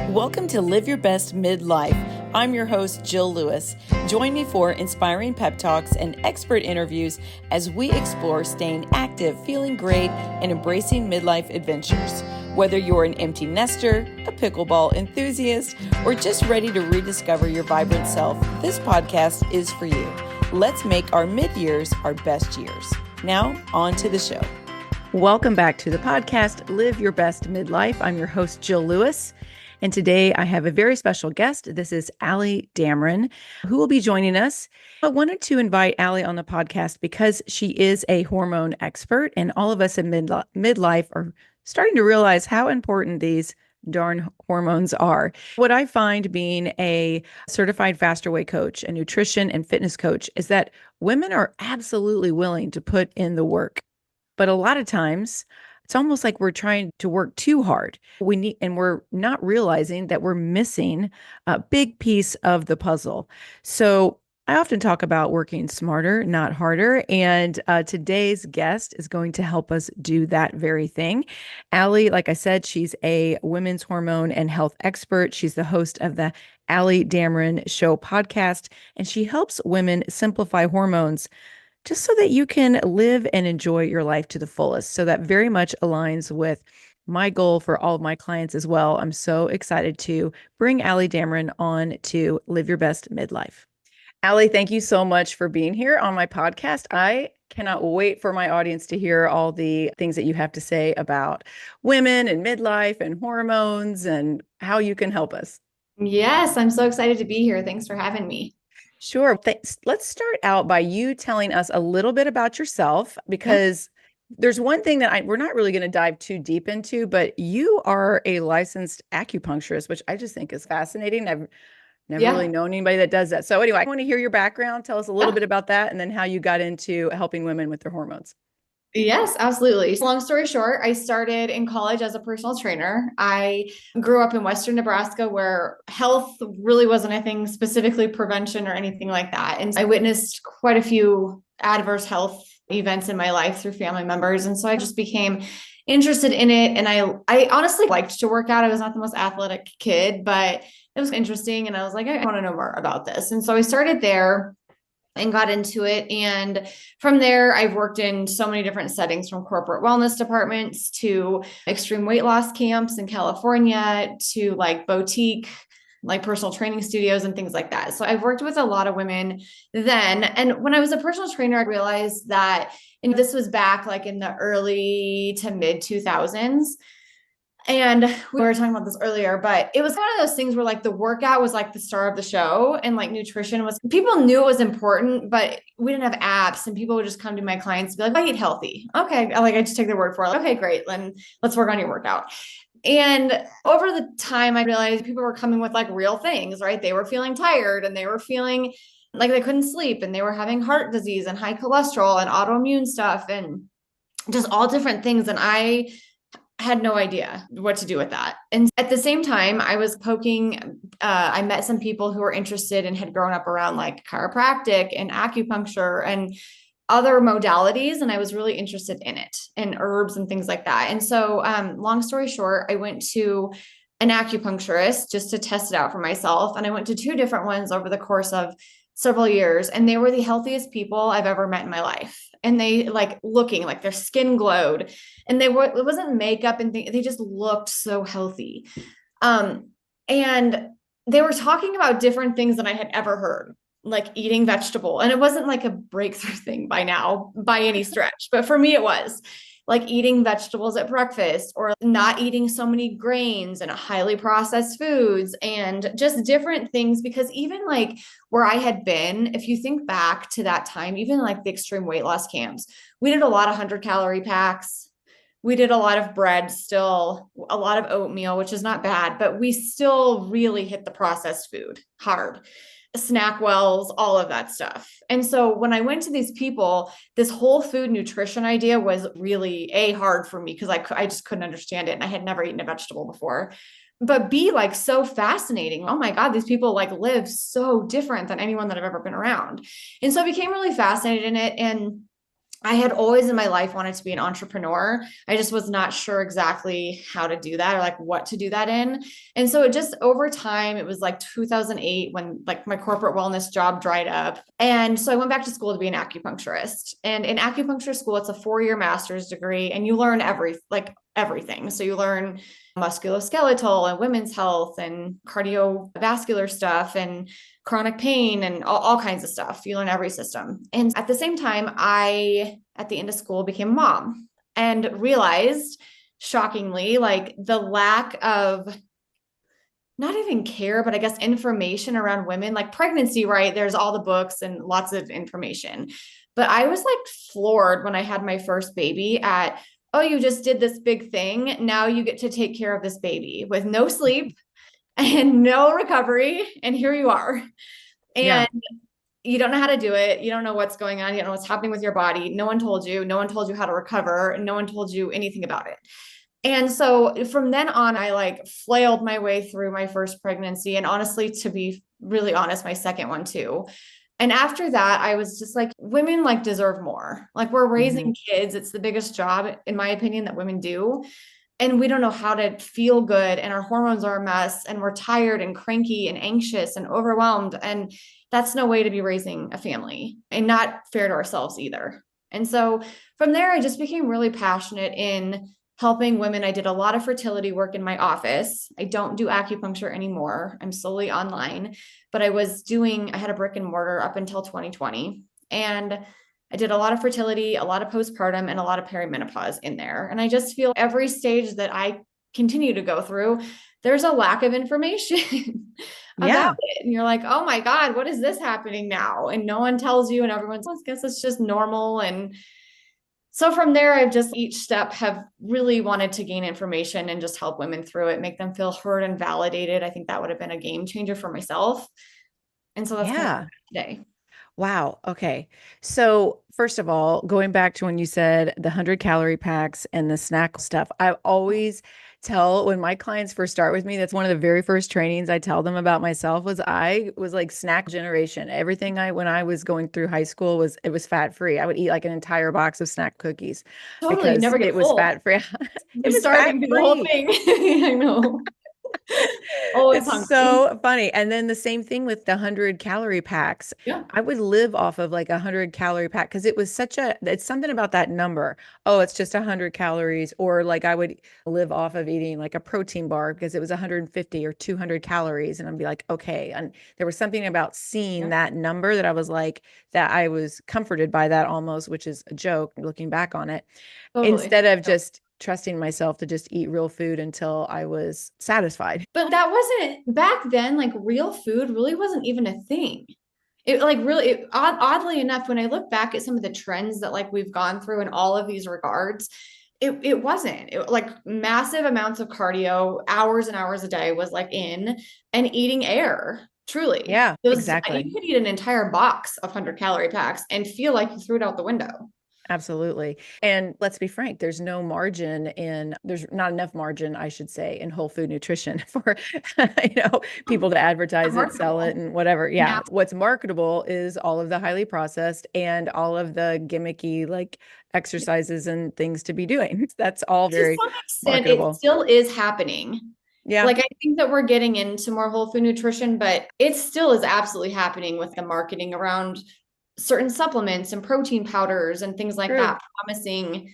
Welcome to Live Your Best Midlife. I'm your host, Jill Lewis. Join me for inspiring pep talks and expert interviews as we explore staying active, feeling great, and embracing midlife adventures. Whether you're an empty nester, a pickleball enthusiast, or just ready to rediscover your vibrant self, this podcast is for you. Let's make our mid-years our best years. Now, on to the show. Welcome back to the podcast, Live Your Best Midlife. I'm your host, Jill Lewis. And today I have a very special guest. This is Ali Damron, who will be joining us. I wanted to invite Ali on the podcast because she is a hormone expert, and all of us in midlife are starting to realize how important these darn hormones are. What I find being a certified faster weight coach, a nutrition and fitness coach, is that women are absolutely willing to put in the work. But a lot of times, it's almost like we're trying to work too hard. And we're not realizing that we're missing a big piece of the puzzle. So I often talk about working smarter, not harder. And today's guest is going to help us do that very thing. Ali, like I said, she's a women's hormone and health expert. She's the host of the Ali Damron Show podcast, and she helps women simplify hormones just so that you can live and enjoy your life to the fullest. So that very much aligns with my goal for all of my clients as well. I'm so excited to bring Ali Damron on to Live Your Best Midlife. Ali, thank you so much for being here on my podcast. I cannot wait for my audience to hear all the things that you have to say about women and midlife and hormones and how you can help us. Yes, I'm so excited to be here. Thanks for having me. Sure. Let's start out by you telling us a little bit about yourself, because there's one thing that we're not really going to dive too deep into, but you are a licensed acupuncturist, which I just think is fascinating. I've never really known anybody that does that. So anyway, I want to hear your background. Tell us a little bit about that, and then how you got into helping women with their hormones. Yes, absolutely. Long story short, I started in college as a personal trainer. I grew up in Western Nebraska where health really wasn't anything, specifically prevention or anything like that. And I witnessed quite a few adverse health events in my life through family members. And so I just became interested in it. And I honestly liked to work out. I was not the most athletic kid, but it was interesting. And I was like, I want to know more about this. And so I started there and got into it. And from there, I've worked in so many different settings, from corporate wellness departments to extreme weight loss camps in California to like boutique, like personal training studios and things like that. So I've worked with a lot of women then. And when I was a personal trainer, I realized that, and this was back like in the early to mid 2000s. And we were talking about this earlier, but it was one of those things where like the workout was like the star of the show, and like nutrition was, people knew it was important, but we didn't have apps, and people would just come to my clients and be like, I eat healthy. Okay. Like I just take their word for it. Like, okay, great. Then let's work on your workout. And over the time, I realized people were coming with like real things, right? They were feeling tired, and they were feeling like they couldn't sleep, and they were having heart disease and high cholesterol and autoimmune stuff and just all different things. And I had no idea what to do with that. And at the same time, I was I met some people who were interested and had grown up around like chiropractic and acupuncture and other modalities. And I was really interested in it, and herbs and things like that. And so, long story short, I went to an acupuncturist just to test it out for myself. And I went to 2 different ones over the course of several years, and they were the healthiest people I've ever met in my life. And they like looking like their skin glowed, and it wasn't makeup and they just looked so healthy. And they were talking about different things than I had ever heard, like eating vegetable. And it wasn't like a breakthrough thing by now by any stretch, but for me, it was like eating vegetables at breakfast, or not eating so many grains and highly processed foods, and just different things. Because even like where I had been, if you think back to that time, even like the extreme weight loss camps, we did a lot of 100-calorie packs. We did a lot of bread, still a lot of oatmeal, which is not bad, but we still really hit the processed food hard. Snack wells, all of that stuff. And so when I went to these people, this whole food nutrition idea was really hard for me, because I just couldn't understand it. And I had never eaten a vegetable before, but B, like so fascinating. Oh my God, these people like live so different than anyone that I've ever been around. And so I became really fascinated in it. And I had always in my life wanted to be an entrepreneur. I just was not sure exactly how to do that or like what to do that in. And so it just over time, it was like 2008 when like my corporate wellness job dried up. And so I went back to school to be an acupuncturist. And in acupuncture school, it's a 4-year master's degree and you learn everything. So you learn musculoskeletal and women's health and cardiovascular stuff and chronic pain and all kinds of stuff. You learn every system. And at the same time, at the end of school, became a mom and realized, shockingly, like the lack of not even care, but I guess information around women, like pregnancy, right? There's all the books and lots of information. But I was like floored when I had my first baby at, oh, you just did this big thing. Now you get to take care of this baby with no sleep and no recovery. And here you are. Yeah. And you don't know how to do it. You don't know what's going on. You don't know what's happening with your body. No one told you. No one told you how to recover. No one told you anything about it. And so from then on, I like flailed my way through my first pregnancy. And honestly, to be really honest, my second one too. And after that, I was just like, women like deserve more. Like we're Mm-hmm. raising kids. It's the biggest job, in my opinion, that women do. And we don't know how to feel good. And our hormones are a mess. And we're tired and cranky and anxious and overwhelmed. And that's no way to be raising a family and not fair to ourselves either. And so from there, I just became really passionate in helping women. I did a lot of fertility work in my office. I don't do acupuncture anymore. I'm solely online, but I had a brick and mortar up until 2020. And I did a lot of fertility, a lot of postpartum, and a lot of perimenopause in there. And I just feel every stage that I continue to go through, there's a lack of information about Yeah. it. And you're like, oh my God, what is this happening now? And no one tells you, and everyone's, I guess it's just normal. And so from there, I've just each step have really wanted to gain information and just help women through it, make them feel heard and validated. I think that would have been a game changer for myself. And so that's kind of Yeah. today. Wow. Okay. So, first of all, going back to when you said the 100-calorie packs and the snack stuff, I always tell when my clients first start with me, that's one of the very first trainings I tell them about myself was I was like snack generation. When I was going through high school it was fat free. I would eat like an entire box of snack cookies Totally. You because never get it was full. fat free. You're It was fat starving through the whole free. thing. I know. Always It's hungry. so funny. And then the same thing with the 100-calorie packs. Yeah. I would live off of like 100-calorie pack because it's something about that number. Oh, it's just 100 calories. Or like I would live off of eating like a protein bar because it was 150 or 200 calories. And I'd be like, okay. And there was something about seeing Yeah. that number that I was comforted by that almost, which is a joke looking back on it Totally. instead of just trusting myself to just eat real food until I was satisfied. But that wasn't back then, like real food really wasn't even a thing. It like really oddly enough, when I look back at some of the trends that like we've gone through in all of these regards, it wasn't like massive amounts of cardio, hours and hours a day was like in and eating air. Truly. Yeah, Those exactly. you could eat an entire box of 100-calorie packs and feel like you threw it out the window. Absolutely. And let's be frank, there's not enough margin, I should say, in whole food nutrition for, people to advertise it, sell it, Remarkable. and whatever. Yeah. Yeah. What's marketable is all of the highly processed and all of the gimmicky like exercises and things to be doing. That's all To very some extent, it marketable. still is happening. Yeah. Like, I think that we're getting into more whole food nutrition, but it still is absolutely happening with the marketing around certain supplements and protein powders and things like True. that, promising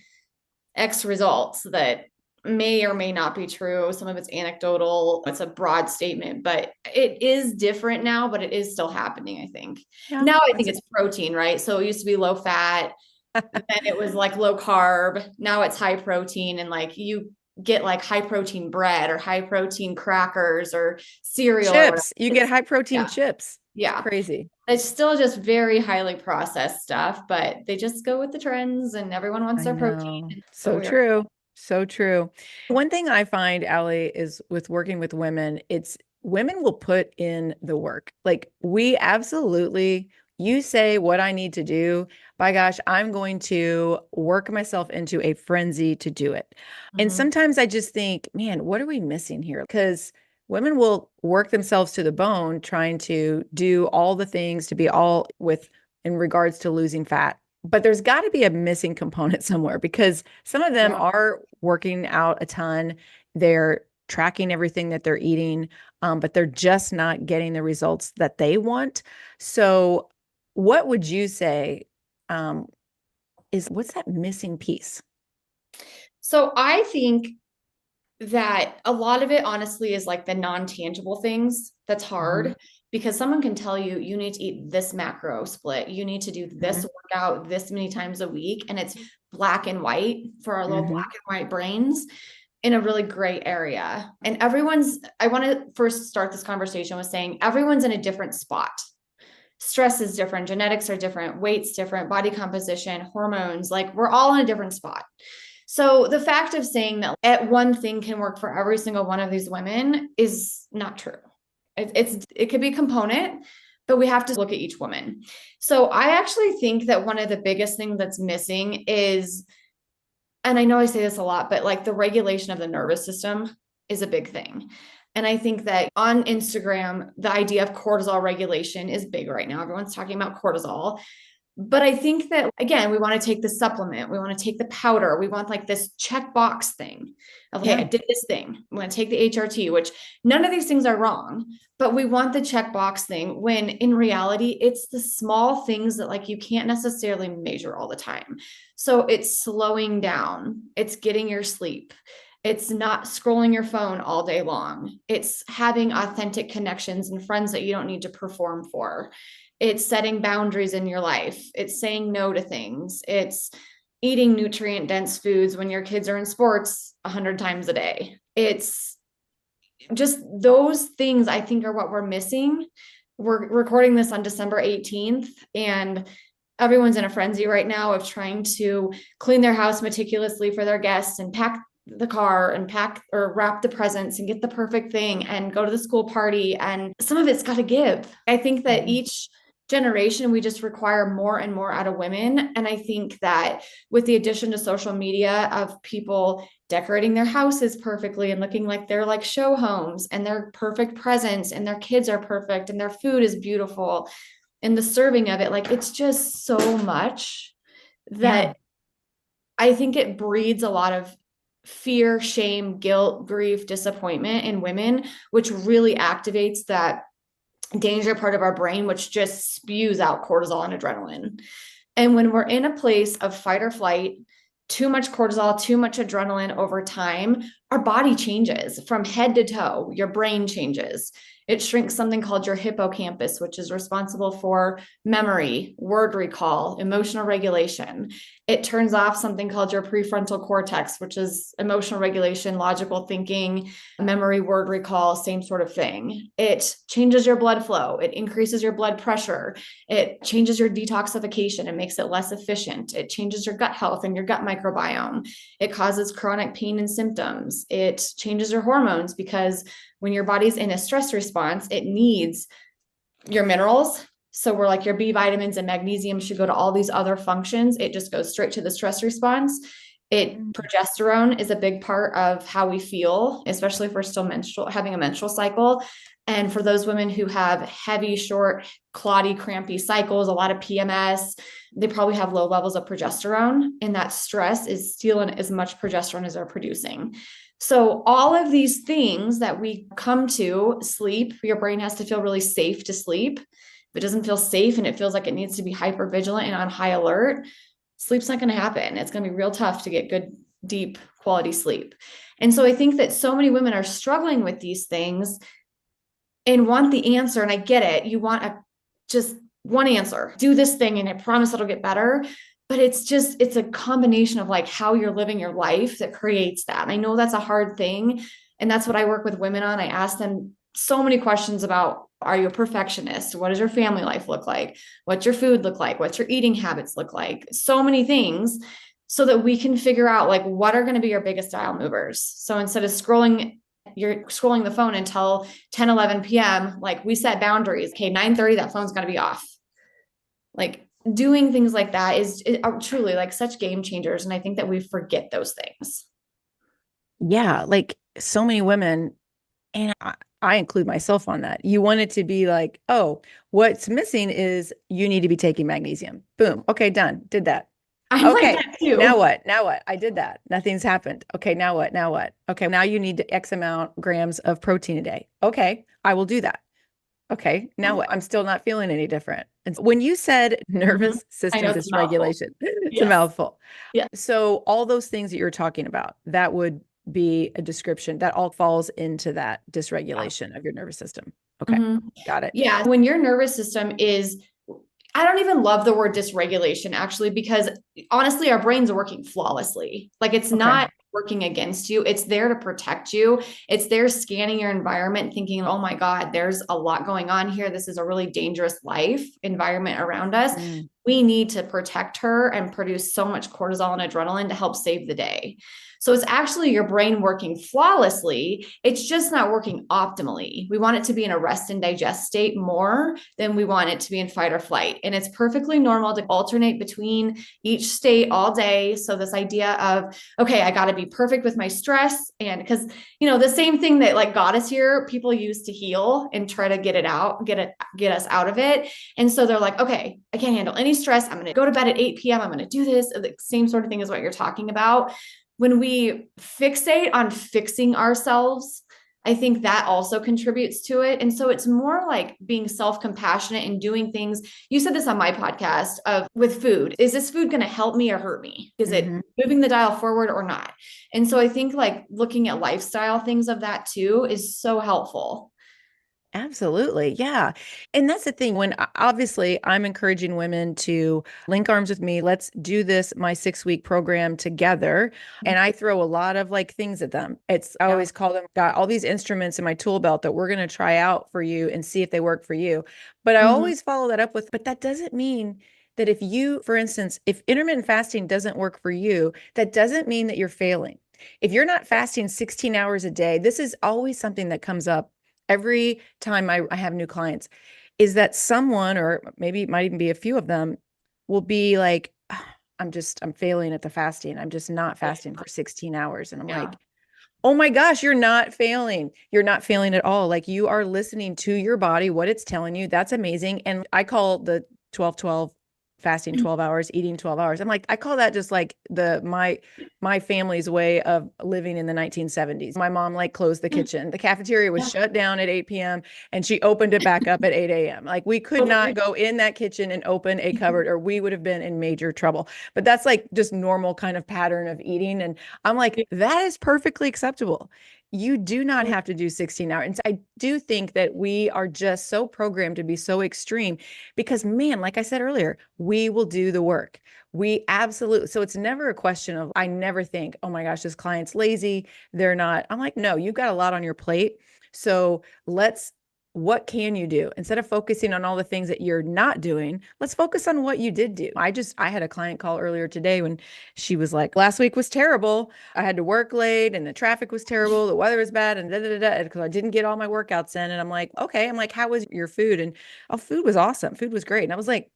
X results that may or may not be true. Some of it's anecdotal, it's a broad statement, but it is different now, but it is still happening, I think. Yeah. Now I think That's it's protein, right? So it used to be low fat, then it was like low carb. Now it's high protein, and like you get like high protein bread or high protein crackers or cereal or whatever. chips. You get high protein Yeah, chips. It's yeah. crazy. It's still just very highly processed stuff, but they just go with the trends and everyone wants I their protein. know. So So weird. true. So true. One thing I find, Allie, is with working with women, it's women will put in the work. Like we absolutely, you say what I need to do. By gosh, I'm going to work myself into a frenzy to do it. And Mhm. sometimes I just think, man, what are we missing here? Because women will work themselves to the bone trying to do all the things to be all with in regards to losing fat but there's got to be a missing component somewhere because some of them Yeah. are working out a ton. They're tracking everything that they're eating, but they're just not getting the results that they want. So, what would you say is what's that missing piece? So I think that a lot of it honestly is like the non-tangible things that's Mhm, hard because someone can tell you you need to eat this macro split, you need to do this mhm, workout this many times a week, and it's black and white for our little mhm. black and white brains in a really gray area. And I want to first start this conversation with saying everyone's in a different spot. Stress is different, genetics are different, weight's different, body composition, hormones, like we're all in a different spot. So the fact of saying that one thing can work for every single one of these women is not true. It could be a component, but we have to look at each woman. So I actually think that one of the biggest things that's missing is, and I know I say this a lot, but like the regulation of the nervous system is a big thing. And I think that on Instagram, the idea of cortisol regulation is big right now. Everyone's talking about cortisol. But I think that, again, we want to take the supplement, we want to take the powder, we want like this checkbox thing. Okay, I Yeah. did this thing. I'm going to take the HRT, which none of these things are wrong, but we want the checkbox thing when in reality, it's the small things that like you can't necessarily measure all the time. So it's slowing down, it's getting your sleep. It's not scrolling your phone all day long. It's having authentic connections and friends that you don't need to perform for. It's setting boundaries in your life. It's saying no to things. It's eating nutrient dense foods when your kids are in sports 100 times a day. It's just those things I think are what we're missing. We're recording this on December 18th, and everyone's in a frenzy right now of trying to clean their house meticulously for their guests and pack the car and pack or wrap the presents and get the perfect thing and go to the school party. And some of it's got to give. I think that Mhm. each generation, we just require more and more out of women. And I think that with the addition to social media of people decorating their houses perfectly and looking like they're like show homes and they're perfect presents and their kids are perfect and their food is beautiful and the serving of it, like it's just so much Yeah. that I think it breeds a lot of fear, shame, guilt, grief, disappointment in women, which really activates that danger part of our brain, which just spews out cortisol and adrenaline. And when we're in a place of fight or flight, too much cortisol, too much adrenaline over time, our body changes from head to toe. Your brain changes. It shrinks something called your hippocampus, which is responsible for memory, word recall, emotional regulation. It turns off something called your prefrontal cortex, which is emotional regulation, logical thinking, memory, word recall, same sort of thing. It changes your blood flow. It increases your blood pressure. It changes your detoxification and makes it less efficient. It changes your gut health and your gut microbiome. It causes chronic pain and symptoms. It changes your hormones because when your body's in a stress response, it needs your minerals. So we're like your B vitamins and magnesium should go to all these other functions. It just goes straight to the stress response. Progesterone is a big part of how we feel, especially if we're still having a menstrual cycle. And for those women who have heavy, short, clotty, crampy cycles, a lot of PMS, they probably have low levels of progesterone. And that stress is stealing as much progesterone as they're producing. So, all of these things that we come to sleep, your brain has to feel really safe to sleep. If it doesn't feel safe and it feels like it needs to be hyper vigilant and on high alert, sleep's not going to happen. It's going to be real tough to get good, deep quality sleep. And so I think that so many women are struggling with these things and want the answer. And I get it. You want just one answer, do this thing, and I promise it'll get better. But it's a combination of like how you're living your life that creates that. And I know that's a hard thing. And that's what I work with women on. I ask them so many questions about, are you a perfectionist? What does your family life look like? What's your food look like? What's your eating habits look like? So many things so that we can figure out like what are going to be your biggest dial movers. So instead of you're scrolling the phone until 10, 11 p.m. Like we set boundaries. Okay, 9:30, that phone's got to be off. Like doing things like that are truly like such game changers. And I think that we forget those things. Yeah, like so many women, and I include myself on that. You want it to be like, oh, what's missing is you need to be taking magnesium. Boom. Okay, done. Did that. I'm like Okay. that too. Now what? Now what? I did that. Nothing's happened. Okay. Now what? Now what? Okay. Now you need X amount grams of protein a day. Okay. I will do that. Okay. Now what? I'm still not feeling any different. And when you said Mhm. nervous I system know it's a mouthful. dysregulation, it's a Yes. mouthful. Yeah. So all those things that you're talking about, that would be a description that all falls into that dysregulation of your nervous system. Okay. Mhm. Got it. Yeah. When your nervous system is, I don't even love the word dysregulation actually, because honestly, our brains are working flawlessly. Like it's Okay. not working against you. It's there to protect you. It's there scanning your environment, thinking, oh my God, there's a lot going on here. This is a really dangerous life environment around us. Mm. We need to protect her and produce so much cortisol and adrenaline to help save the day. So it's actually your brain working flawlessly. It's just not working optimally. We want it to be in a rest and digest state more than we want it to be in fight or flight. And it's perfectly normal to alternate between each state all day. So this idea of, okay, I got to be perfect with my stress. And because, the same thing that like got us here, people use to heal and try to get us out of it. And so they're like, okay, I can't handle any stress. I'm going to go to bed at 8 p.m. I'm going to do this. The same sort of thing is what you're talking about. When we fixate on fixing ourselves, I think that also contributes to it. And so it's more like being self-compassionate and doing things. You said this on my podcast of with food. Is this food going to help me or hurt me? Is it moving the dial forward or not? And so I think like looking at lifestyle things of that too is so helpful. Absolutely. Yeah. And that's the thing when obviously I'm encouraging women to link arms with me. Let's do this, my 6-week program together. And I throw a lot of like things at them. I always call them, got all these instruments in my tool belt that we're going to try out for you and see if they work for you. But I always follow that up with, but that doesn't mean that if you, for instance, if intermittent fasting doesn't work for you, that doesn't mean that you're failing. If you're not fasting 16 hours a day, this is always something that comes up every time I have new clients, is that someone, or maybe it might even be a few of them, will be like, I'm failing at the fasting. I'm just not fasting for 16 hours. And I'm like, oh my gosh, you're not failing. You're not failing at all. Like you are listening to your body, what it's telling you. That's amazing. And I call the 12-12 fasting 12 hours, eating 12 hours. I'm like, I call that just like my family's way of living in the 1970s. My mom like closed the kitchen. The cafeteria was shut down at 8 p.m. and she opened it back up at 8 a.m. Like we could not go in that kitchen and open a cupboard or we would have been in major trouble. But that's like just normal kind of pattern of eating. And I'm like, that is perfectly acceptable. You do not have to do 16 hours. And so I do think that we are just so programmed to be so extreme because, man, like I said earlier, we will do the work. We absolutely. So it's never a question of, I never think, oh my gosh, this client's lazy. They're not. I'm like, no, you've got a lot on your plate. So what can you do? Instead of focusing on all the things that you're not doing, let's focus on what you did do. I had a client call earlier today when she was like, last week was terrible. I had to work late and the traffic was terrible. The weather was bad and because I didn't get all my workouts in. And I'm like, okay. I'm like, how was your food? And food was awesome. Food was great. And I was like,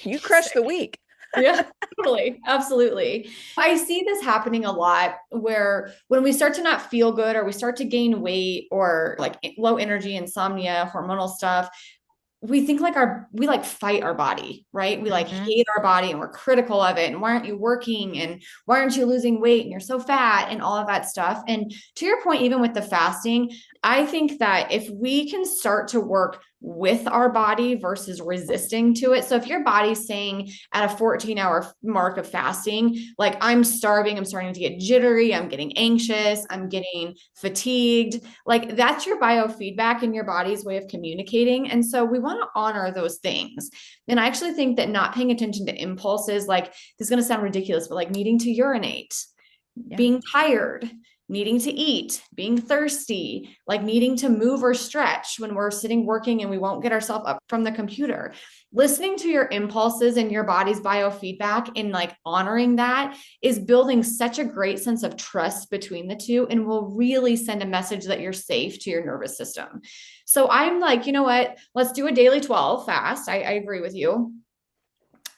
you crushed the week. Yeah, totally. Absolutely. I see this happening a lot where when we start to not feel good or we start to gain weight or like low energy, insomnia, hormonal stuff, we think like we like fight our body, right? We like hate our body and we're critical of it. And why aren't you working? And why aren't you losing weight? And you're so fat and all of that stuff. And to your point, even with the fasting, I think that if we can start to work with our body versus resisting to it. So if your body's saying at a 14-hour mark of fasting, like I'm starving, I'm starting to get jittery, I'm getting anxious, I'm getting fatigued, like that's your biofeedback and your body's way of communicating. And so we want to honor those things. And I actually think that not paying attention to impulses, like this is going to sound ridiculous, but like needing to urinate, being tired, needing to eat, being thirsty, like needing to move or stretch when we're sitting working and we won't get ourselves up from the computer. Listening to your impulses and your body's biofeedback and like honoring that is building such a great sense of trust between the two and will really send a message that you're safe to your nervous system. So I'm like, you know what? Let's do a daily 12 fast. I agree with you.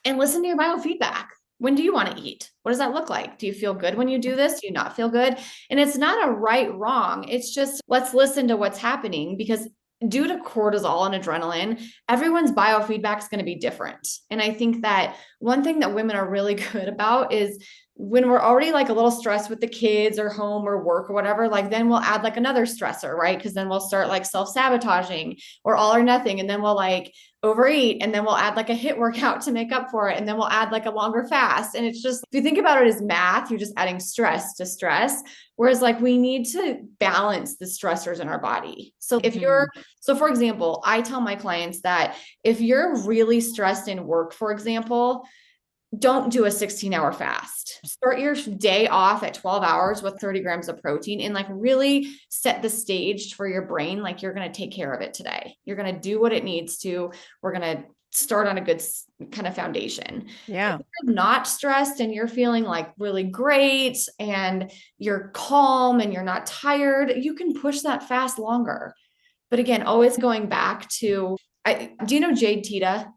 And listen to your biofeedback. when do you want to eat? What does that look like? Do you feel good when you do this? Do you not feel good? And it's not a right, wrong. It's just, let's listen to what's happening, because due to cortisol and adrenaline, everyone's biofeedback is going to be different. And I think that one thing that women are really good about is when we're already like a little stressed with the kids or home or work or whatever, like then we'll add like another stressor, right? Because then we'll start like self-sabotaging or all or nothing. And then we'll like overeat, and then we'll add like a HIIT workout to make up for it. And then we'll add like a longer fast. And it's just, if you think about it as math, you're just adding stress to stress. Whereas like we need to balance the stressors in our body. So if you're, so for example, I tell my clients that if you're really stressed in work, for example, don't do a 16-hour fast. Start your day off at 12 hours with 30 grams of protein, and like really set the stage for your brain. Like you're going to take care of it today. You're going to do what it needs to. We're going to start on a good kind of foundation. Yeah. If you're not stressed and you're feeling like really great and you're calm and you're not tired, you can push that fast longer. But again, always going back to, do you know Jade Teta?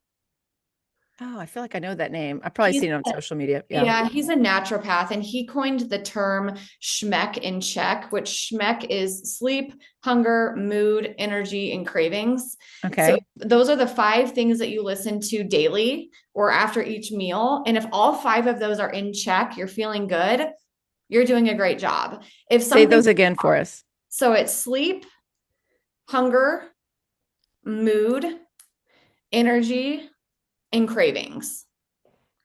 Oh, I feel like I know that name. I've probably seen it on social media. Yeah, he's a naturopath, and he coined the term Shmeck and Check, which Shmeck is sleep, hunger, mood, energy, and cravings. Okay. So those are the 5 things that you listen to daily or after each meal. And if all 5 of those are in check, you're feeling good, you're doing a great job. If Say those again for us. So it's sleep, hunger, mood, energy, and cravings.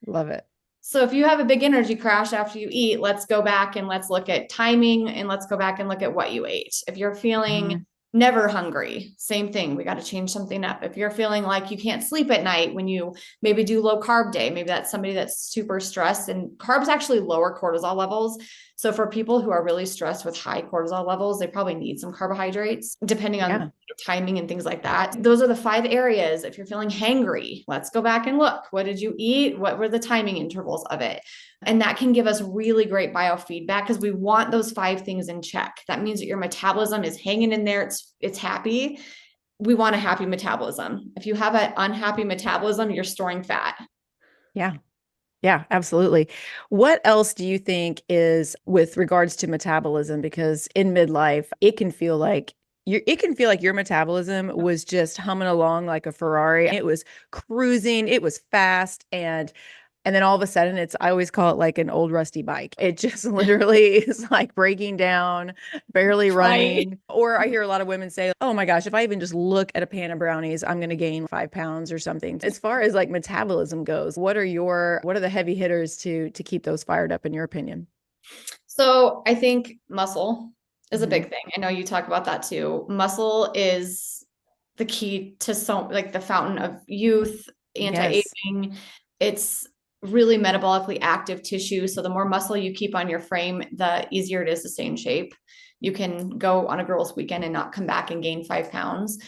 Love it. So if you have a big energy crash after you eat, let's go back and let's look at timing, and let's go back and look at what you ate. If you're feeling never hungry, same thing. We got to change something up. If you're feeling like you can't sleep at night when you maybe do low carb day, maybe that's somebody that's super stressed, and carbs actually lower cortisol levels. So for people who are really stressed with high cortisol levels, they probably need some carbohydrates depending on timing and things like that. Those are the 5 areas. If you're feeling hangry, let's go back and look. What did you eat? What were the timing intervals of it? And that can give us really great biofeedback, because we want those 5 things in check. That means that your metabolism is hanging in there. It's happy. We want a happy metabolism. If you have an unhappy metabolism, you're storing fat. Yeah. Yeah, absolutely. What else do you think is with regards to metabolism? Because in midlife, it can feel like your metabolism was just humming along like a Ferrari. It was cruising, it was fast, and then all of a sudden I always call it like an old rusty bike. It just literally is like breaking down, barely running. Right. Or I hear a lot of women say, oh my gosh, if I even just look at a pan of brownies, I'm going to gain 5 pounds or something. As far as like metabolism goes, what are the heavy hitters to keep those fired up in your opinion? So I think muscle is a big thing. I know you talk about that too. Muscle is the key to like the fountain of youth, anti-aging. Yes. It's really metabolically active tissue. So the more muscle you keep on your frame, the easier it is to stay in shape. You can go on a girl's weekend and not come back and gain 5 pounds.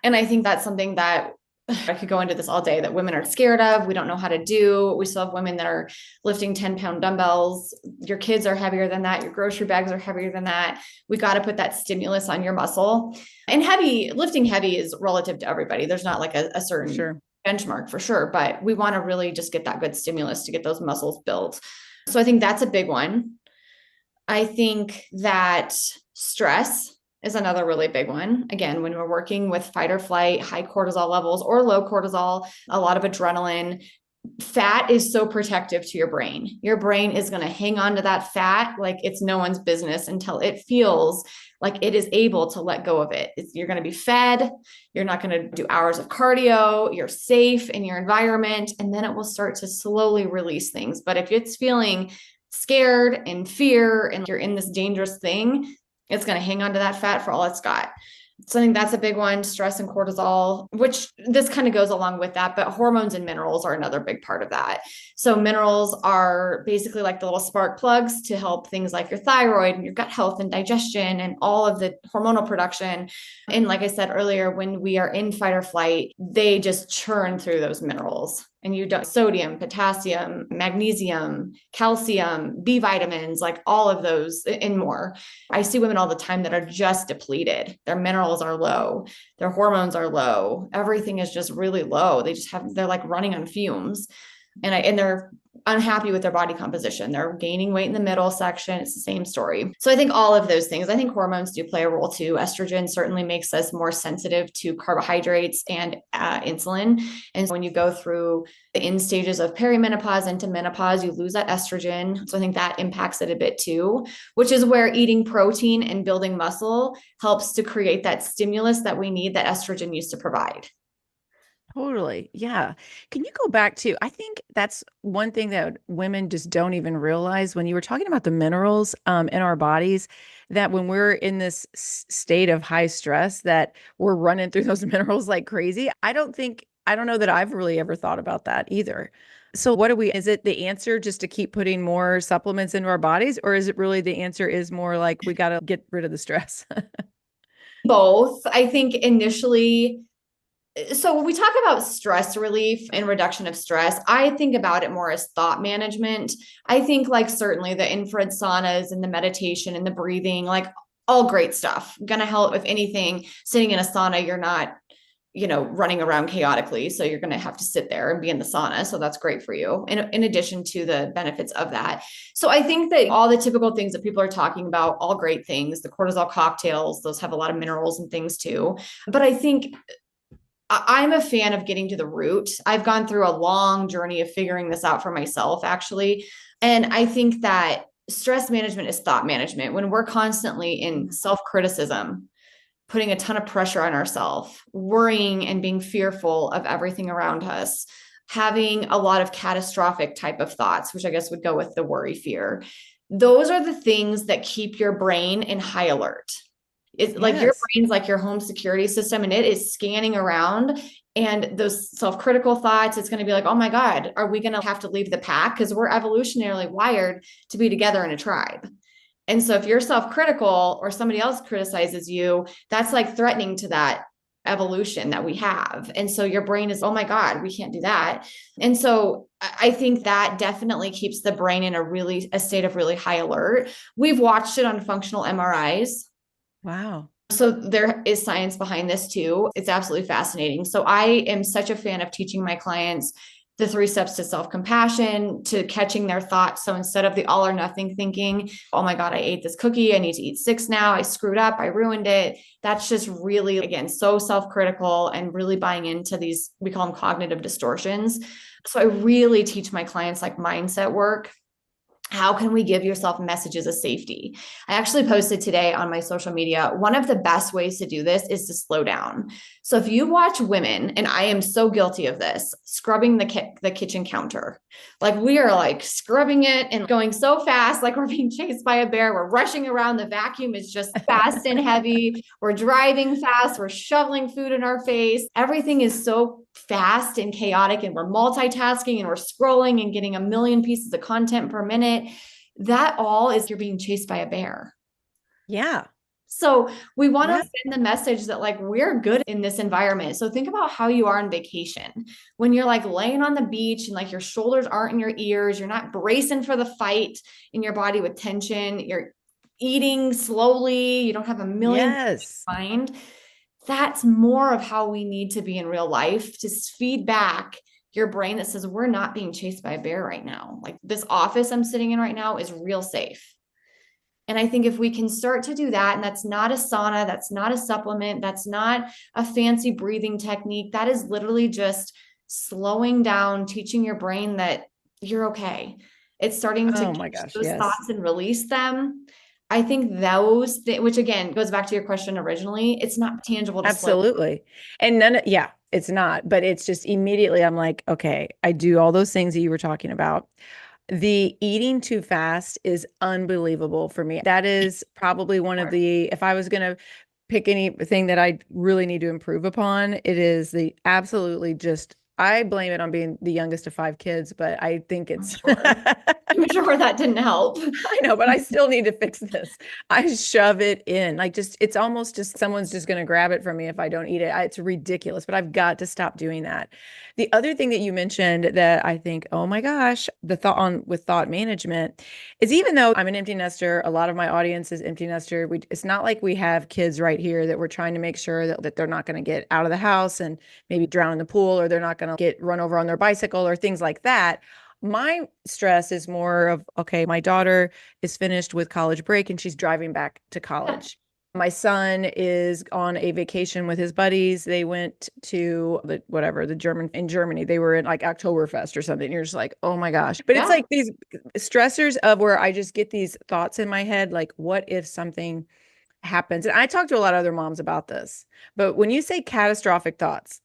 And I think that's something that I could go into this all day, that women are scared of. We don't know how to do. We still have women that are lifting 10-pound dumbbells. Your kids are heavier than that. Your grocery bags are heavier than that. We got to put that stimulus on your muscle. And lifting heavy is relative to everybody. There's not like a certain benchmark for sure, but we want to really just get that good stimulus to get those muscles built. So I think that's a big one. I think that stress is another really big one. Again, when we're working with fight or flight, high cortisol levels or low cortisol, a lot of adrenaline, fat is so protective to your brain. Your brain is going to hang on to that fat like it's no one's business until it feels like it is able to let go of it. You're going to be fed. You're not going to do hours of cardio. You're safe in your environment. And then it will start to slowly release things. But if it's feeling scared and fear and you're in this dangerous thing, it's going to hang on to that fat for all it's got. So I think that's a big one, stress and cortisol, which this kind of goes along with that, but hormones and minerals are another big part of that. So minerals are basically like the little spark plugs to help things like your thyroid and your gut health and digestion and all of the hormonal production. And like I said earlier, when we are in fight or flight, they just churn through those minerals. And you don't sodium, potassium, magnesium, calcium, B vitamins, like all of those and more. I see women all the time that are just depleted. Their minerals are low. Their hormones are low. Everything is just really low. They're like running on fumes. and they're unhappy with their body composition. They're gaining weight in the middle section. It's the same story. So I think all of those things, I think hormones do play a role too. Estrogen certainly makes us more sensitive to carbohydrates and insulin. And so when you go through the end stages of perimenopause into menopause, you lose that estrogen. So I think that impacts it a bit too, which is where eating protein and building muscle helps to create that stimulus that we need that estrogen used to provide. Totally. Yeah. Can you go back to, I think that's one thing that women just don't even realize when you were talking about the minerals in our bodies, that when we're in this state of high stress, that we're running through those minerals like crazy. I don't know that I've really ever thought about that either. So is it the answer just to keep putting more supplements into our bodies, or is it really the answer is more like we got to get rid of the stress? Both. I think initially, so when we talk about stress relief and reduction of stress, I think about it more as thought management. I think like certainly the infrared saunas and the meditation and the breathing, like all great stuff, gonna help. If anything, sitting in a sauna, you're not, running around chaotically. So you're going to have to sit there and be in the sauna. So that's great for you. In addition to the benefits of that. So I think that all the typical things that people are talking about, all great things, the cortisol cocktails, those have a lot of minerals and things too. But I think I'm a fan of getting to the root. I've gone through a long journey of figuring this out for myself, actually. And I think that stress management is thought management. When we're constantly in self-criticism, putting a ton of pressure on ourselves, worrying and being fearful of everything around us, having a lot of catastrophic type of thoughts, which I guess would go with the worry fear. Those are the things that keep your brain in high alert. It's like your brain's like your home security system, and it is scanning around. And those self-critical thoughts, it's going to be like, oh my God, are we going to have to leave the pack? Because we're evolutionarily wired to be together in a tribe. And so if you're self-critical or somebody else criticizes you, that's like threatening to that evolution that we have. And so your brain is, oh my God, we can't do that. And so I think that definitely keeps the brain in a state of really high alert. We've watched it on functional MRIs. Wow. So there is science behind this too. It's absolutely fascinating. So I am such a fan of teaching my clients the 3 steps to self-compassion, to catching their thoughts. So instead of the all or nothing thinking, oh my God, I ate this cookie, I need to eat 6 now, I screwed up, I ruined it. That's just really, again, so self-critical and really buying into these, we call them cognitive distortions. So I really teach my clients like mindset work. How can we give yourself messages of safety? I actually posted today on my social media, one of the best ways to do this is to slow down. So if you watch women, and I am so guilty of this, scrubbing the kitchen counter, like we are like scrubbing it and going so fast, like we're being chased by a bear. We're rushing around. The vacuum is just fast and heavy. We're driving fast. We're shoveling food in our face. Everything is so fast and chaotic, and we're multitasking and we're scrolling and getting a million pieces of content per minute. That all is you're being chased by a bear. Yeah. So we want to send the message that like we're good in this environment. So think about how you are on vacation when you're like laying on the beach and like your shoulders aren't in your ears. You're not bracing for the fight in your body with tension. You're eating slowly. You don't have a million things in mind. That's more of how we need to be in real life, to feed back your brain that says, we're not being chased by a bear right now. Like this office I'm sitting in right now is real safe. And I think if we can start to do that, and that's not a sauna, that's not a supplement, that's not a fancy breathing technique, that is literally just slowing down, teaching your brain that you're okay. It's starting to catch those thoughts and release them. I think which again goes back to your question originally, it's not tangible to absolutely. And it's not, but it's just immediately I'm like, okay, I do all those things that you were talking about. The eating too fast is unbelievable for me. That is probably one of if I was going to pick anything that I really need to improve upon, it is I blame it on being the youngest of 5 kids, but I think it's, I'm sure that didn't help. I know, but I still need to fix this. I shove it in. Like just it's almost just someone's just going to grab it from me if I don't eat it. It's ridiculous, but I've got to stop doing that. The other thing that you mentioned that I think, oh my gosh, the thought on with thought management is even though I'm an empty nester, a lot of my audience is empty nester. It's not like we have kids right here that we're trying to make sure that they're not going to get out of the house and maybe drown in the pool, or they're not going to get run over on their bicycle or things like that. My stress is more of, okay, my daughter is finished with college break and she's driving back to college. My son is on a vacation with his buddies. They went to in Germany. They were in like Oktoberfest or something. You're just like, oh my gosh. But it's like these stressors of where I just get these thoughts in my head, like, what if something happens? And I talk to a lot of other moms about this. But when you say catastrophic thoughts,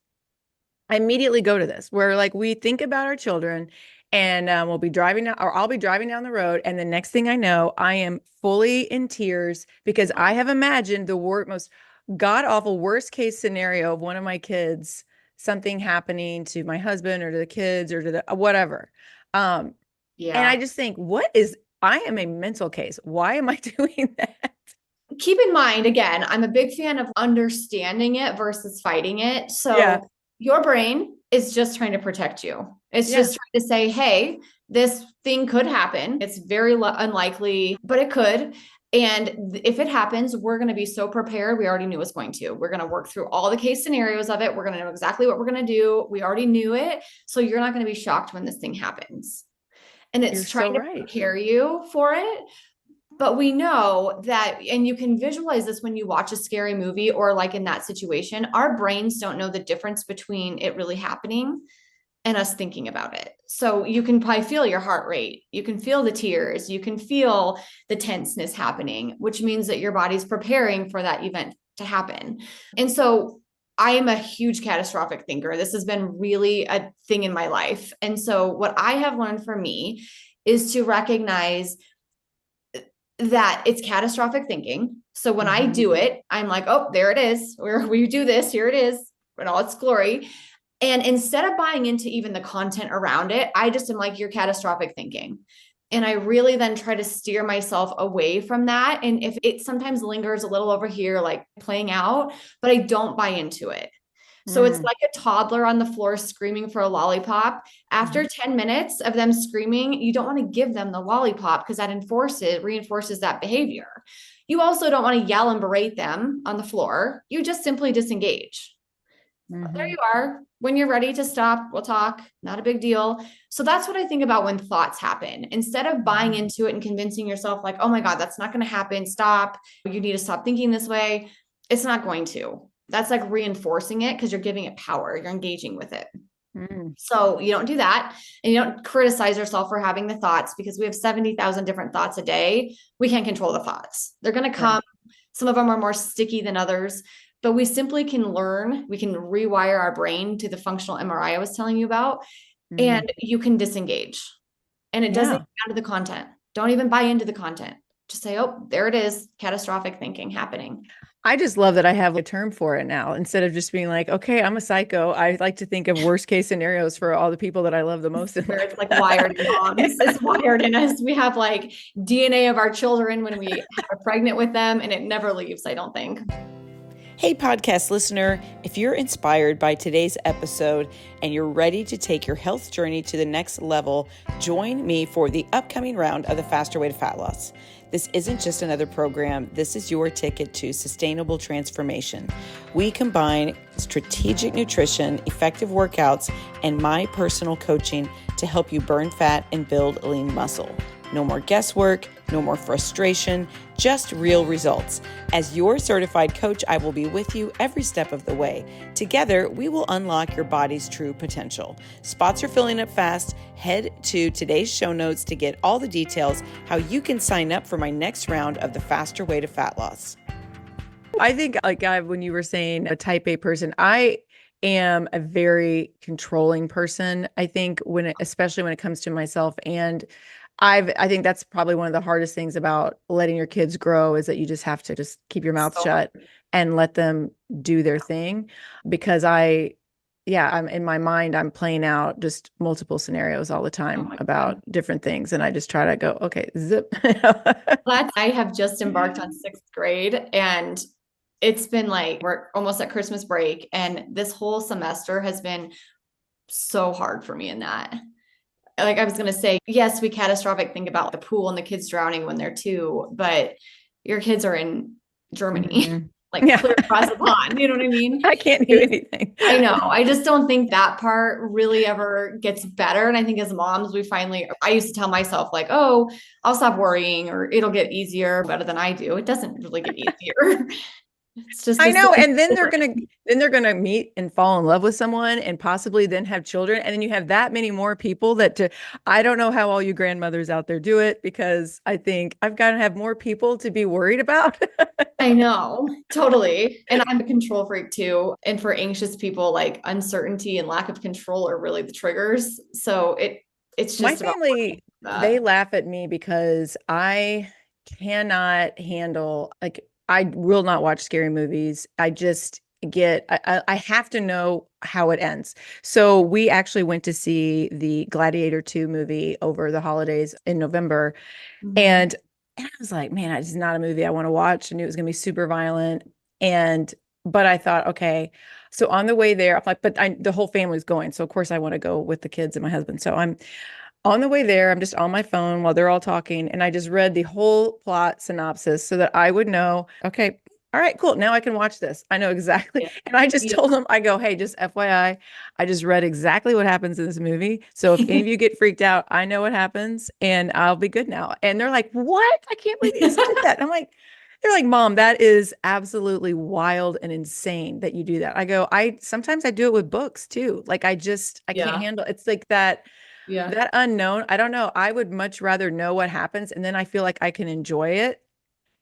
I immediately go to this where like we think about our children and we'll be driving down, or I'll be driving down the road. And the next thing I know, I am fully in tears because I have imagined the most god awful worst case scenario of one of my kids, something happening to my husband or to the kids or to the whatever. And I just think, I am a mental case. Why am I doing that? Keep in mind, again, I'm a big fan of understanding it versus fighting it. So your brain is just trying to protect you. It's just trying to say, hey, this thing could happen. It's very unlikely, but it could. And if it happens, we're going to be so prepared. We already knew it was going to. We're going to work through all the case scenarios of it. We're going to know exactly what we're going to do. We already knew it. So you're not going to be shocked when this thing happens. And it's trying to prepare you for it. But we know that, and you can visualize this when you watch a scary movie or like in that situation, our brains don't know the difference between it really happening and us thinking about it. So you can probably feel your heart rate. You can feel the tears. You can feel the tenseness happening, which means that your body's preparing for that event to happen. And so I am a huge catastrophic thinker. This has been really a thing in my life. And so what I have learned for me is to recognize that it's catastrophic thinking. So when I do it, I'm like, oh, there it is. We do this. Here it is in all its glory. And instead of buying into even the content around it, I just am like, you're catastrophic thinking. And I really then try to steer myself away from that. And if it sometimes lingers a little over here, like playing out, but I don't buy into it. So it's like a toddler on the floor screaming for a lollipop. After 10 minutes of them screaming, you don't want to give them the lollipop because that reinforces that behavior. You also don't want to yell and berate them on the floor. You just simply disengage. There you are. When you're ready to stop, we'll talk. Not a big deal. So that's what I think about when thoughts happen. Instead of buying into it and convincing yourself like, oh my God, that's not going to happen. Stop. You need to stop thinking this way. It's not going to. That's like reinforcing it because you're giving it power. You're engaging with it. So you don't do that. And you don't criticize yourself for having the thoughts because we have 70,000 different thoughts a day. We can't control the thoughts. They're going to come. Some of them are more sticky than others, but we simply can learn. We can rewire our brain to the functional MRI I was telling you about, and you can disengage. And it doesn't get out of the content. Don't even buy into the content. Just say, oh, there it is. Catastrophic thinking happening. I just love that I have a term for it now. Instead of just being like, okay, I'm a psycho. I like to think of worst case scenarios for all the people that I love the most. Where it's like wired in moms. It's wired in us. We have like DNA of our children when we are pregnant with them, and it never leaves, I don't think. Hey, podcast listener, if you're inspired by today's episode and you're ready to take your health journey to the next level, join me for the upcoming round of the Faster Way to Fat Loss. This isn't just another program. This is your ticket to sustainable transformation. We combine strategic nutrition, effective workouts, and my personal coaching to help you burn fat and build lean muscle. No more guesswork, no more frustration, just real results. As your certified coach, I will be with you every step of the way. Together, we will unlock your body's true potential. Spots are filling up fast. Head to today's show notes to get all the details how you can sign up for my next round of the Faster Way to Fat Loss. I think, when you were saying a type A person, I am a very controlling person. I think especially when it comes to myself, and I think that's probably one of the hardest things about letting your kids grow is that you just have to just keep your mouth shut and let them do their thing, because I yeah, I'm in my mind, I'm playing out just multiple scenarios all the Oh time my about God. different things. And I just try to go, okay, zip. I have just embarked on sixth grade, and it's been like we're almost at Christmas break. And this whole semester has been so hard for me in that. Like I was going to say, yes, we catastrophic think about the pool and the kids drowning when they're two, but your kids are in Germany, Mhm. like Yeah. clear across the pond. You know what I mean? I can't do anything. I know. I just don't think that part really ever gets better. And I think as moms, I used to tell myself, like, oh, I'll stop worrying or it'll get easier better than I do. It doesn't really get easier. It's just I the know. same. And then they're gonna meet and fall in love with someone and possibly then have children. And then you have that many more people I don't know how all you grandmothers out there do it, because I think I've got to have more people to be worried about. I know, totally. And I'm a control freak too. And for anxious people, like uncertainty and lack of control are really the triggers. So it's My just about working family, with they that. laugh at me because I cannot handle, like, I will not watch scary movies. I have to know how it ends. So we actually went to see the Gladiator 2 movie over the holidays in November. Mhm. And I was like, man, it's not a movie I want to watch. I knew it was going to be super violent. And, but I thought, okay. So on the way there, I'm like, the whole family's going. So of course I want to go with the kids and my husband. So I'm on the way there. I'm just on my phone while they're all talking. And I just read the whole plot synopsis so that I would know, okay, all right, cool. Now I can watch this. I know exactly. Yeah. And I just Yeah. told them, I go, hey, just FYI, I just read exactly what happens in this movie. So if any of you get freaked out, I know what happens and I'll be good now. And they're like, what? I can't believe you just did that. And they're like, Mom, that is absolutely wild and insane that you do that. I go, sometimes I do it with books too. Like I can't Yeah. handle, it's like Yeah. that unknown. I don't know. I would much rather know what happens and then I feel like I can enjoy it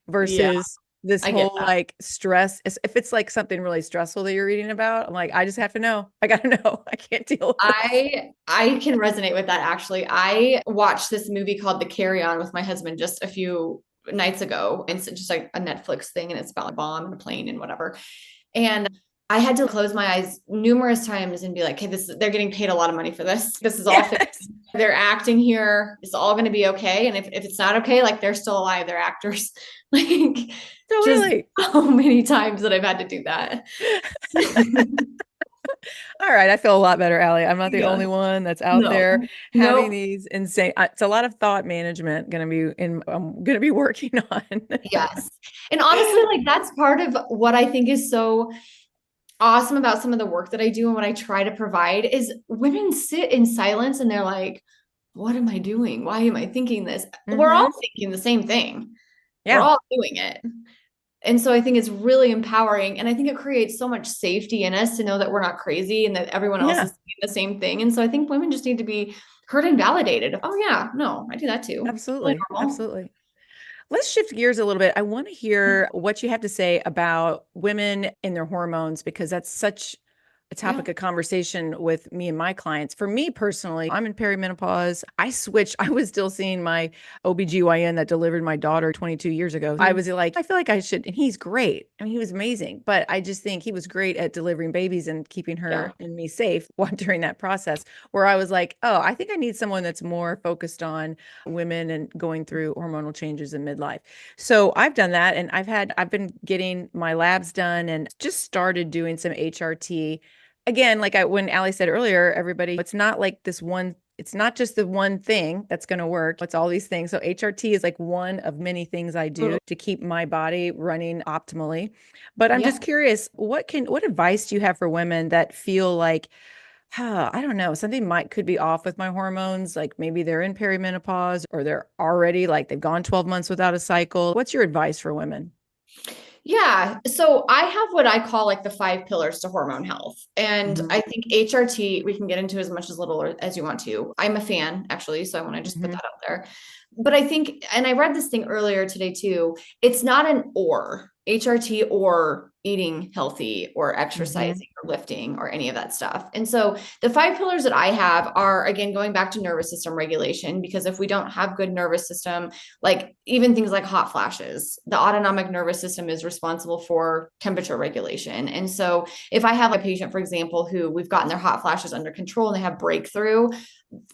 Yeah. versus this I get whole that. like stress. If it's like something really stressful that you're reading about, I'm like, I just have to know. I gotta know. I can't deal with this. I can resonate with that actually. I watched this movie called The Carry On with my husband just a few nights ago. It's just like a Netflix thing and it's about a bomb and a plane and whatever. And I had to close my eyes numerous times and be like, okay, they're getting paid a lot of money for this. This is all Yes, fixed. They're acting here. It's all going to be okay. And if it's not okay, like they're still alive, they're actors. Like just totally. so many times that I've had to do that. All right, I feel a lot better, Allie. I'm not the Yeah. only one that's out No. there having No. these insane. It's a lot of thought management. I'm gonna be working on. Yes. And honestly, like that's part of what I think is so awesome about some of the work that I do and what I try to provide is women sit in silence and they're like, what am I doing? Why am I thinking this? We're all Hmm. thinking the same thing. We're Yeah. all doing it. And so I think it's really empowering. And I think it creates so much safety in us to know that we're not crazy and that everyone else is Yeah. doing the same thing. And so I think women just need to be heard and validated. Oh, yeah, no, I do that too. Really Absolutely. normal. Absolutely. Let's shift gears a little bit. I want to hear what you have to say about women and their hormones, because that's such a Yeah. topic of conversation with me and my clients. For me personally, I'm in perimenopause. I switched. I was still seeing my OBGYN that delivered my daughter 22 years ago. I was like, I feel like I should, and he's great. I mean, he was amazing, but I just think he was great at delivering babies and keeping Yeah. her and me safe during that process, where I was like, oh, I think I need someone that's more focused on women and going through hormonal changes in midlife. So I've done that and I've been getting my labs done and just started doing some HRT. Again, when Ali said earlier, everybody, it's not like it's not just the one thing that's going to work. It's all these things. So HRT is like one of many things I do Totally. to keep my body running optimally. But I'm Yeah. just curious, what advice do you have for women that feel like, I don't know, something could be off with my hormones. Like maybe they're in perimenopause or they're already like they've gone 12 months without a cycle. What's your advice for women? Yeah. So I have what I call like the five pillars to hormone health. And Hmm. I think HRT, we can get into as much as little as you want to. I'm a fan, actually. So I want to just put Hmm. that out there. But I think, and I read this thing earlier today too, it's not an or HRT or eating healthy or Mm-hmm. exercising or lifting or any of that stuff. And so the 5 pillars that I have are, again, going back to nervous system regulation, because if we don't have good nervous system, like even things like hot flashes, the autonomic nervous system is responsible for temperature regulation. And so if I have a patient, for example, who we've gotten their hot flashes under control and they have breakthrough,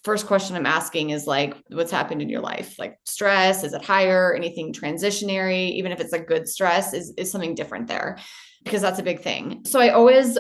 first question I'm asking is like, what's happened in your life? Like stress, is it higher? Anything transitionary? Even if it's a good stress, is something different there? Because that's a big thing. So I always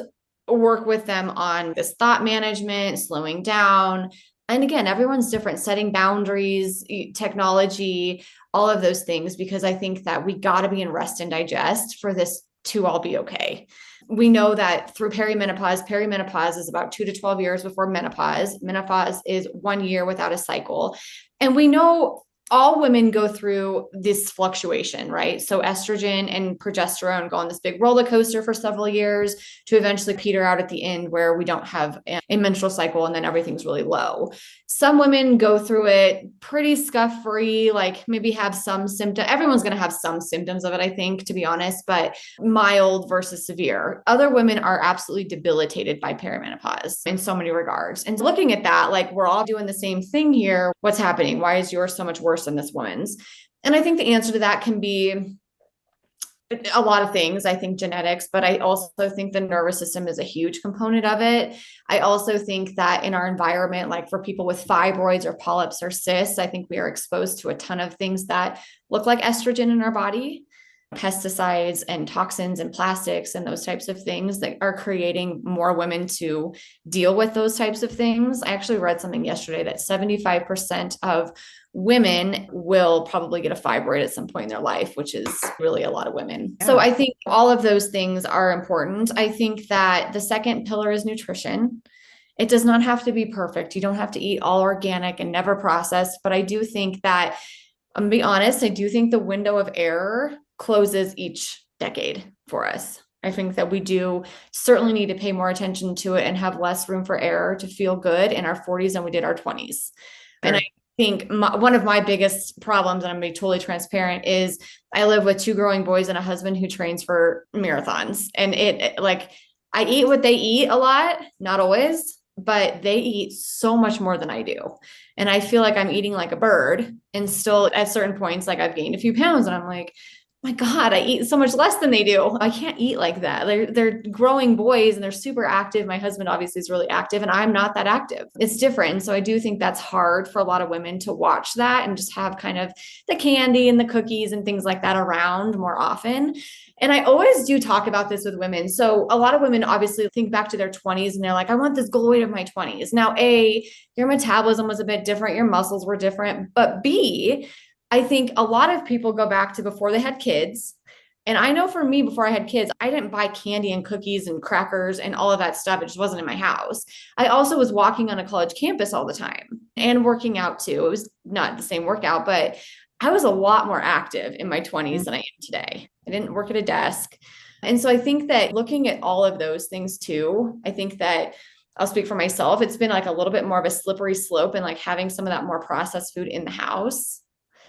work with them on this thought management, slowing down. And again, everyone's different, setting boundaries, technology, all of those things, because I think that we got to be in rest and digest for this to all be okay. We know that through perimenopause is about 2 to 12 years before menopause. Menopause is 1 year without a cycle. And we know all women go through this fluctuation, right? So estrogen and progesterone go on this big roller coaster for several years to eventually peter out at the end where we don't have a menstrual cycle and then everything's really low. Some women go through it pretty scuff-free, like maybe have some symptom. Everyone's going to have some symptoms of it, I think, to be honest, but mild versus severe. Other women are absolutely debilitated by perimenopause in so many regards. And looking at that, like we're all doing the same thing here. What's happening? Why is yours so much worse than this woman's? And I think the answer to that can be a lot of things. I think genetics, but I also think the nervous system is a huge component of it. I also think that in our environment, like for people with fibroids or polyps or cysts, I think we are exposed to a ton of things that look like estrogen in our body, pesticides and toxins and plastics and those types of things that are creating more women to deal with those types of things. I actually read something yesterday that 75% of women will probably get a fibroid at some point in their life, which is really a lot of women. Yeah. So I think all of those things are important. I think that the second pillar is nutrition. It does not have to be perfect. You don't have to eat all organic and never processed, but I do think that, I'm gonna be honest, I do think the window of error closes each decade for us. I think that we do certainly need to pay more attention to it and have less room for error to feel good in our 40s than we did our 20s. Sure. And I think one of my biggest problems, and I'm going to be totally transparent, is I live with 2 growing boys and a husband who trains for marathons. And like, I eat what they eat a lot, not always, but they eat so much more than I do. And I feel like I'm eating like a bird, and still at certain points, like I've gained a few pounds and I'm like, my God, I eat so much less than they do. I can't eat like that. They're growing boys and they're super active. My husband obviously is really active and I'm not that active. It's different. And so I do think that's hard for a lot of women to watch that and just have kind of the candy and the cookies and things like that around more often. And I always do talk about this with women. So a lot of women obviously think back to their 20s and they're like, I want this goal weight of my 20s. Now, A, your metabolism was a bit different. Your muscles were different. But B, I think a lot of people go back to before they had kids. And I know for me, before I had kids, I didn't buy candy and cookies and crackers and all of that stuff. It just wasn't in my house. I also was walking on a college campus all the time and working out too. It was not the same workout, but I was a lot more active in my 20s than I am today. I didn't work at a desk. And so I think that looking at all of those things too, I think that I'll speak for myself. It's been like a little bit more of a slippery slope and like having some of that more processed food in the house.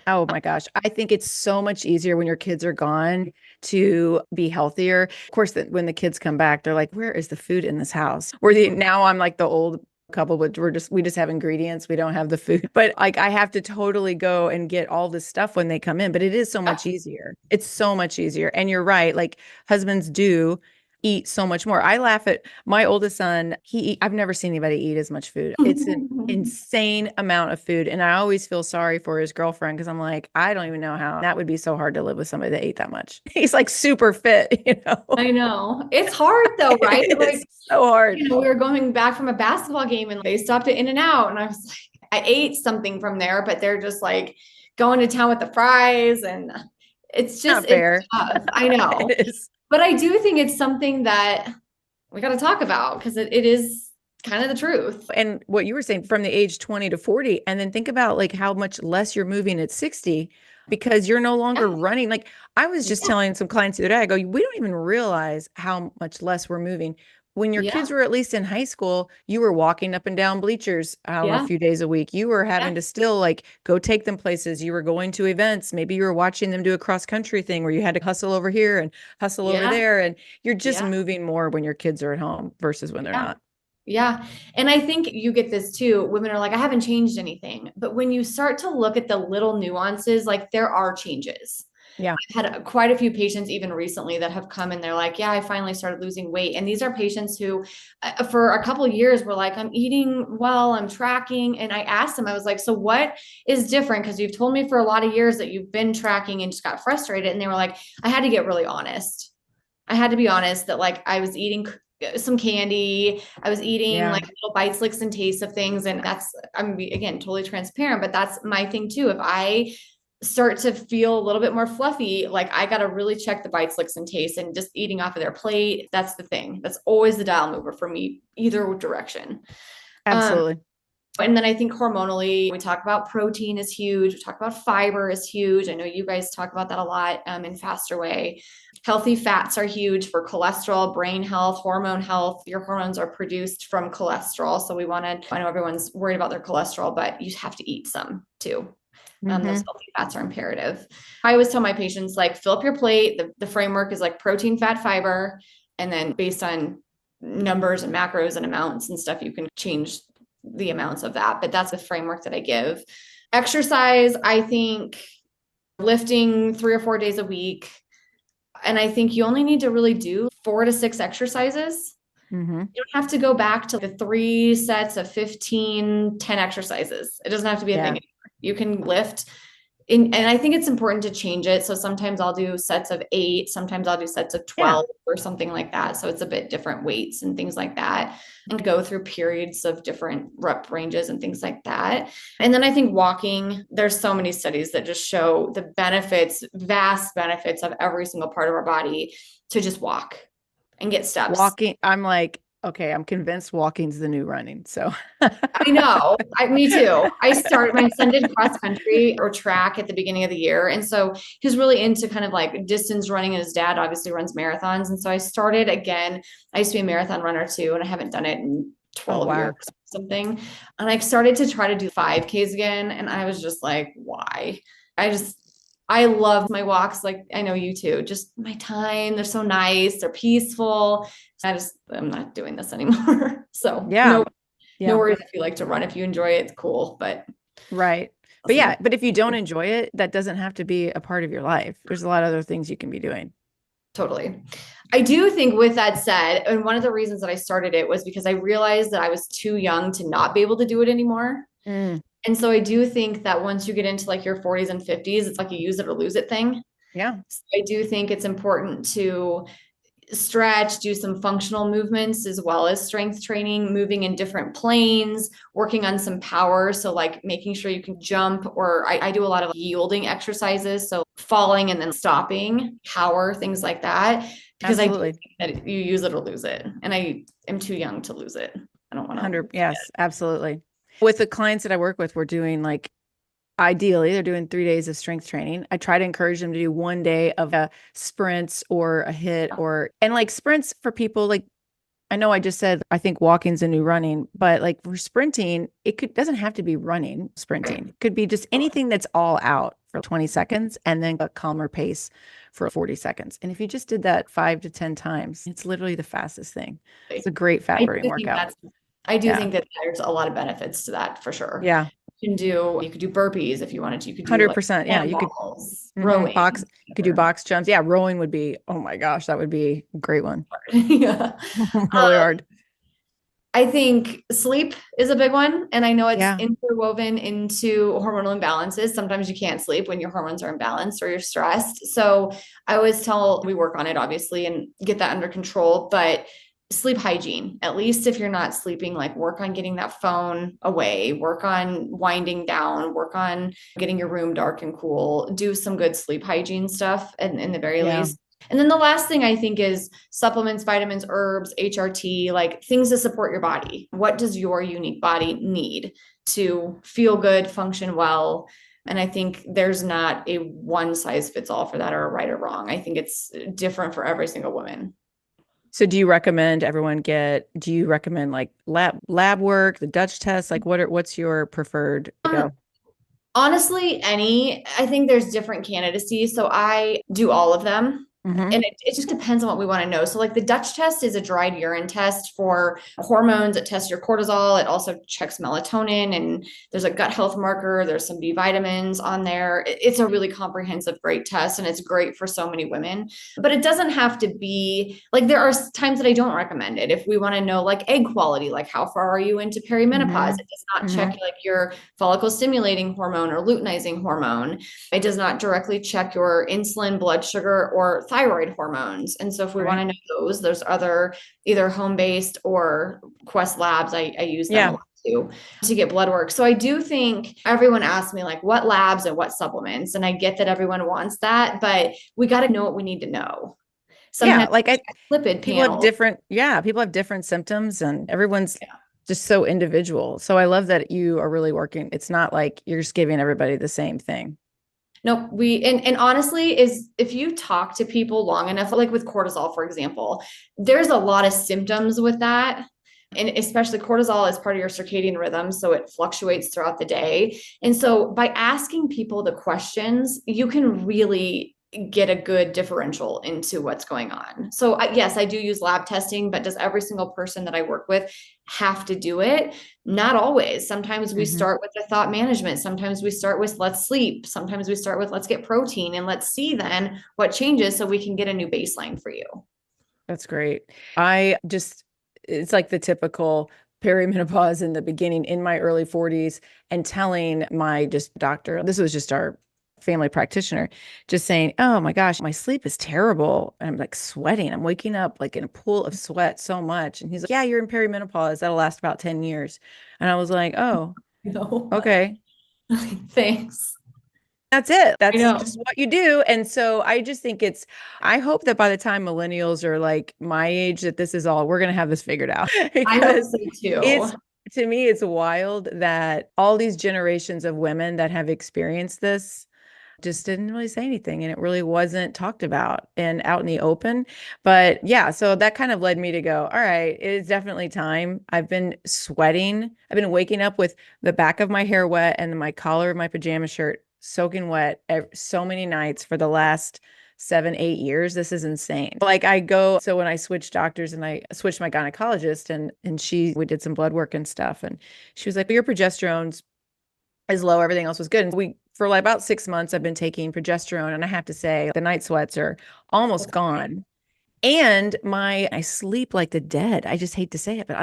Oh my gosh. I think it's so much easier when your kids are gone to be healthier. Of course, when the kids come back, they're like, where is the food in this house? Now I'm like the old couple, but we just have ingredients. We don't have the food, but like I have to totally go and get all this stuff when they come in, but it is so much easier. It's so much easier. And you're right. Like husbands do eat so much more. I laugh at my oldest son. I've never seen anybody eat as much food. It's an insane amount of food. And I always feel sorry for his girlfriend because I'm like, I don't even know how that would be so hard to live with somebody that ate that much. He's like super fit, you know? I know. It's hard though, right? It's so hard. We were going back from a basketball game and they stopped at In-N-Out. And I was like, I ate something from there, but they're just like going to town with the fries. And it's just, not fair. It's tough. I know. It is. But I do think it's something that we got to talk about because it is kind of the truth. And what you were saying from the age 20 to 40, and then think about like how much less you're moving at 60 because you're no longer running. Like I was just telling some clients the other day, I go, we don't even realize how much less we're moving. When your Yeah. kids were at least in high school, you were walking up and down bleachers, I don't know, a Yeah. few days a week. You were Yeah. having to still like go take them places. You were going to events. Maybe you were watching them do a cross country thing where you had to hustle over here and hustle over Yeah. there. And you're just Yeah. moving more when your kids are at home versus when they're Yeah. not. Yeah. And I think you get this too. Women are like, I haven't changed anything. But when you start to look at the little nuances, like there are changes. Yeah. I've had quite a few patients even recently that have come and they're like, yeah, I finally started losing weight. And these are patients who, for a couple of years, were like, I'm eating well, I'm tracking. And I asked them, I was like, so what is different? Because you've told me for a lot of years that you've been tracking and just got frustrated. And they were like, I had to get really honest. I had to be honest that like I was eating some candy. I was eating Yeah. like little bites, licks, and tastes of things. And that's, I'm again, totally transparent, but that's my thing too. If I start to feel a little bit more fluffy, like I got to really check the bites, licks, and tastes and just eating off of their plate. That's the thing. That's always the dial mover for me, either direction. Um, Absolutely. and then I think hormonally, we talk about protein is huge. We talk about fiber is huge. I know you guys talk about that a lot in Faster Way. Healthy fats are huge for cholesterol, brain health, hormone health. Your hormones are produced from cholesterol. So we want to, I know everyone's worried about their cholesterol, but you have to eat some too. Those healthy fats are imperative. I always tell my patients, like, fill up your plate. The framework is like protein, fat, fiber. And then based on numbers and macros and amounts and stuff, you can change the amounts of that. But that's the framework that I give. Exercise, I think lifting 3 or 4 days a week. And I think you only need to really do 4 to 6 exercises. Mm-hmm. You don't have to go back to the 3 sets of 15, 10 exercises. It doesn't have to be a thing anymore. You can lift and I think it's important to change it. So sometimes I'll do sets of 8, sometimes I'll do sets of 12 or something like that. So it's a bit different weights and things like that, and go through periods of different rep ranges and things like that. And then I think walking, there's so many studies that just show the benefits, vast benefits of every single part of our body to just walk and get steps. Walking, I'm like, okay, I'm convinced walking's the new running. So I know. Me too. My son did cross country or track at the beginning of the year. And so he was really into kind of like distance running, and his dad obviously runs marathons. And so I started again. I used to be a marathon runner too, and I haven't done it in 12 years or something. And I started to try to do 5Ks again. And I was just like, why? I love my walks. Like I know you too, just my time. They're so nice. They're peaceful. I'm not doing this anymore. So no worries if you like to run. If you enjoy it, it's cool. But right. But if you don't enjoy it, that doesn't have to be a part of your life. There's a lot of other things you can be doing. Totally. I do think with that said, and one of the reasons that I started it was because I realized that I was too young to not be able to do it anymore. And so I do think that once you get into like your 40s and 50s, it's like a use it or lose it thing. Yeah. So I do think it's important to stretch, do some functional movements as well as strength training, moving in different planes, working on some power. So like making sure you can jump, or I do a lot of yielding exercises. So falling and then stopping, power, things like that. Because Absolutely. I do think that you use it or lose it. And I am too young to lose it. I don't want to. 100. Yes, absolutely. With the clients that I work with, we're doing like, ideally, they're doing 3 days of strength training. I try to encourage them to do 1 day of sprints or a hit and like sprints for people. Like, I know I just said, I think walking's a new running, but like for sprinting, doesn't have to be running, sprinting. It could be just anything that's all out for 20 seconds and then a calmer pace for 40 seconds. And if you just did that 5 to 10 times, it's literally the fastest thing. It's a great fat burning workout. I do think that there's a lot of benefits to that for sure. Yeah. You could do burpees if you wanted to. You could do 100%. Like you could rowing. You could do box jumps. Yeah. Rowing would be, oh my gosh, that would be a great one. Yeah. Really hard. I think sleep is a big one. And I know it's Yeah. interwoven into hormonal imbalances. Sometimes you can't sleep when your hormones are imbalanced or you're stressed. So I always we work on it obviously and get that under control, but sleep hygiene, at least if you're not sleeping, like work on getting that phone away, work on winding down, work on getting your room dark and cool, do some good sleep hygiene stuff in the very least. And then the last thing I think is supplements, vitamins, herbs, HRT, like things to support your body. What does your unique body need to feel good, function well? And I think there's not a one size fits all for that or a right or wrong. I think it's different for every single woman. So do you recommend do you recommend like lab work, the Dutch test? Like what's your preferred go? Honestly, I think there's different candidacies. So I do all of them. Hmm. And it just depends on what we want to know. So, like the Dutch test is a dried urine test for hormones. It tests your cortisol. It also checks melatonin, and there's a gut health marker. There's some B vitamins on there. It's a really comprehensive, great test, and it's great for so many women. But it doesn't have to be like there are times that I don't recommend it. If we want to know like egg quality, like how far are you into perimenopause? Hmm. It does not Hmm. check like your follicle stimulating hormone or luteinizing hormone. It does not directly check your insulin, blood sugar, or thyroid hormones. And so if we want Right. to know those, there's other either home-based or Quest Labs. I use them a Yeah. lot too to get blood work. So I do think everyone asks me like what labs and what supplements. And I get that everyone wants that, but we got to know what we need to know. Yeah. Sometimes Like lipid people have panels. people have different symptoms and everyone's just so individual. So I love that you are really working. It's not like you're just giving everybody the same thing. No, and honestly, is if you talk to people long enough, like with cortisol, for example, there's a lot of symptoms with that. And especially cortisol is part of your circadian rhythm, so it fluctuates throughout the day. And so by asking people the questions, you can really get a good differential into what's going on. So yes, I do use lab testing, but does every single person that I work with have to do it? Not always. Sometimes we Hmm. start with the thought management. Sometimes we start with let's sleep. Sometimes we start with let's get protein and let's see then what changes so we can get a new baseline for you. That's great. It's like the typical perimenopause in the beginning in my early 40s and telling my just doctor, this was just our family practitioner, just saying, oh my gosh, my sleep is terrible. And I'm like sweating. I'm waking up like in a pool of sweat so much. And he's like, yeah, you're in perimenopause. That'll last about 10 years. And I was like, oh, No, okay. thanks. That's it. I That's know. just what you do. And so I just think I hope that by the time millennials are like my age, that we're going to have this figured out I hope because so too. it's, to me, it's wild that all these generations of women that have experienced this just didn't really say anything and it really wasn't talked about and out in the open. But yeah, so that kind of led me to go, all right, it is definitely time. I've been sweating. I've been waking up with the back of my hair wet and my collar of my pajama shirt soaking wet so many nights for the last 7, 8 years. This is insane. Like so when I switched doctors and I switched my gynecologist and we did some blood work and stuff. And she was like, your progesterone's is low. Everything else was good. And for like about 6 months, I've been taking progesterone, and I have to say, the night sweats are almost gone. And I sleep like the dead. I just hate to say it, but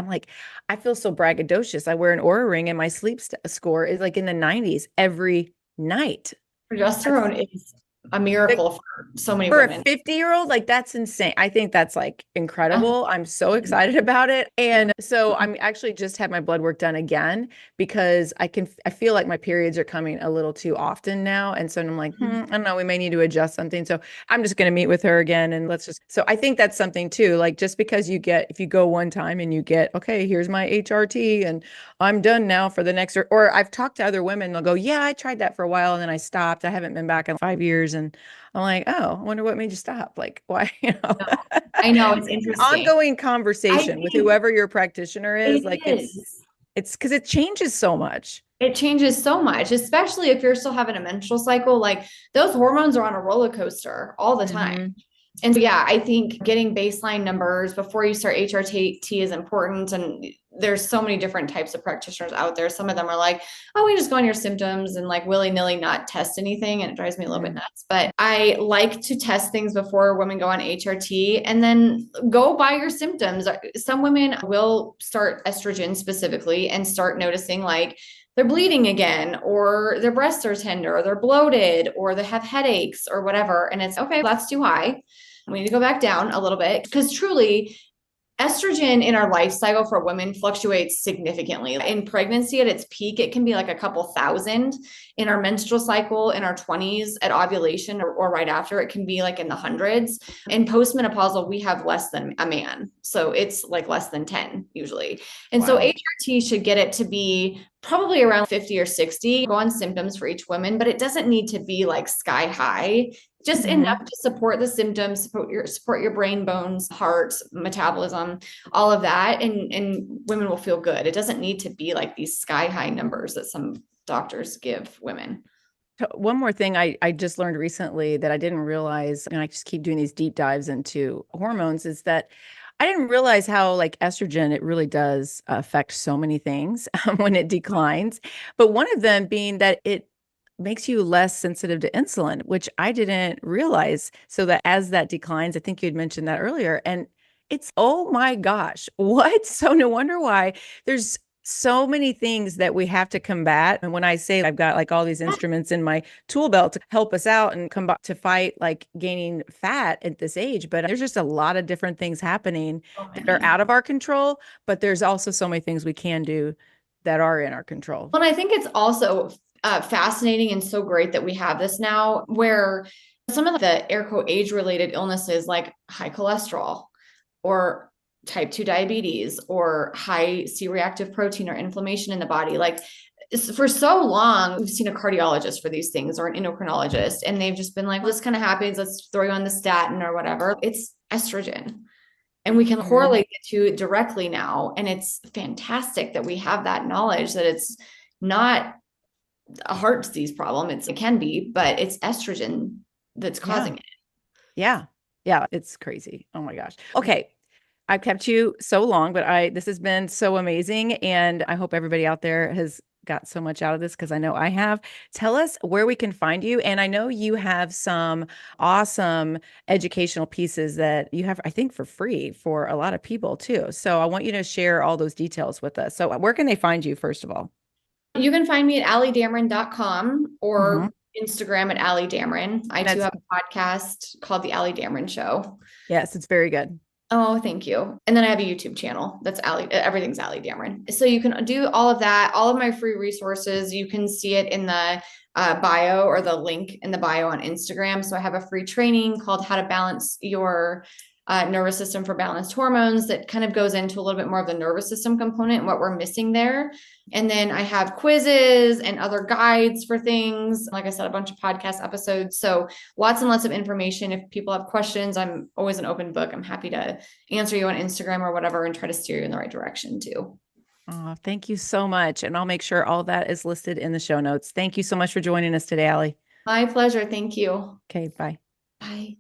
I feel so braggadocious. I wear an Aura ring, and my score is like in the 90s every night. That's Progesterone is a like, miracle for so many for a women. 50-year-old, like that's insane. I think that's like incredible. I'm so excited about it. And so I'm actually just had my blood work done again because I feel like my periods are coming a little too often now. And so I'm like, I don't know, we may need to adjust something. So I'm just going to meet with her again and so I think that's something too. Like just because if you go one time and you get, okay, here's my HRT and I'm done now for the next, or I've talked to other women, they'll go, yeah, I tried that for a while and then I stopped. I haven't been back in 5 years. And I'm like, oh, I wonder what made you stop. Like, why, No, I know it's it's an interesting. ongoing I conversation with think whoever your practitioner is. it Like, is. it's because it changes so much. It changes so much, especially if you're still having a menstrual cycle. Like those hormones are on a roller coaster all the time. Hmm. And so, yeah, I think getting baseline numbers before you start HRT is important. And there's so many different types of practitioners out there. Some of them are like, oh, we just go on your symptoms and like willy-nilly not test anything. And it drives me a little bit nuts. But I like to test things before women go on HRT and then go by your symptoms. Some women will start estrogen specifically and start noticing like they're bleeding again, or their breasts are tender, or they're bloated, or they have headaches, or whatever. And it's okay, that's too high. We need to go back down a little bit because truly, estrogen in our life cycle for women fluctuates significantly. In pregnancy, at its peak, it can be like a couple thousand. In our menstrual cycle, in our 20s, at ovulation or right after, it can be like in the hundreds. In postmenopausal, we have less than a man. So it's like less than 10 usually. And so Wow. HRT should get it to be probably around 50 or 60. Go on symptoms for each woman, but it doesn't need to be like sky high. Just enough to support the symptoms, support your brain, bones, heart, metabolism, all of that. And women will feel good. It doesn't need to be like these sky high numbers that some doctors give women. One more thing I just learned recently that I didn't realize, and I just keep doing these deep dives into hormones, is that I didn't realize how like estrogen, it really does affect so many things when it declines. But one of them being that it makes you less sensitive to insulin, which I didn't realize. So that as that declines, I think you had mentioned that earlier. And it's, oh my gosh, what? So no wonder why there's so many things that we have to combat. And when I say I've got like all these instruments in my tool belt to help us out and combat to fight like gaining fat at this age, but there's just a lot of different things happening that are out of our control, but there's also so many things we can do that are in our control. Well, and I think it's also fascinating and so great that we have this now, where some of the air quote age related illnesses like high cholesterol or type 2 diabetes or high C-reactive protein or inflammation in the body. Like for so long, we've seen a cardiologist for these things or an endocrinologist, and they've just been like, well, this kind of happens. Let's throw you on the statin or whatever. It's estrogen. And we can correlate the two directly now. And it's fantastic that we have that knowledge that it's not a heart disease problem. It can be, but it's estrogen that's causing it. Yeah. Yeah. It's crazy. Oh my gosh. Okay. I've kept you so long, but this has been so amazing. And I hope everybody out there has got so much out of this, because I know I have. Tell us where we can find you. And I know you have some awesome educational pieces that you have, I think, for free for a lot of people too. So I want you to share all those details with us. So where can they find you, first of all? You can find me at alidamron.com or Instagram at Ali Damron. I do have a podcast called The Ali Damron Show. Yes, it's very good. Oh, thank you. And then I have a YouTube channel that's everything's Ali Damron. So you can do all of that, all of my free resources. You can see it in the bio or the link in the bio on Instagram. So I have a free training called How to Balance Your Nervous System for Balanced Hormones that kind of goes into a little bit more of the nervous system component and what we're missing there. And then I have quizzes and other guides for things. Like I said, a bunch of podcast episodes. So lots and lots of information. If people have questions, I'm always an open book. I'm happy to answer you on Instagram or whatever and try to steer you in the right direction too. Oh, thank you so much. And I'll make sure all that is listed in the show notes. Thank you so much for joining us today, Ali. My pleasure. Thank you. Okay, bye. Bye.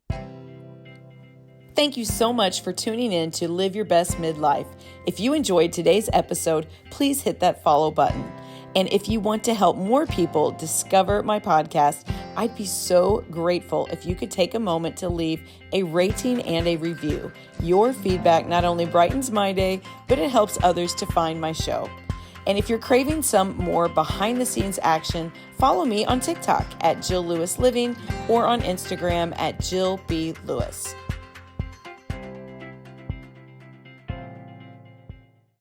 Thank you so much for tuning in to Live Your Best Midlife. If you enjoyed today's episode, please hit that follow button. And if you want to help more people discover my podcast, I'd be so grateful if you could take a moment to leave a rating and a review. Your feedback not only brightens my day, but it helps others to find my show. And if you're craving some more behind the scenes action, follow me on TikTok at Jill Lewis Living or on Instagram at Jill B. Lewis.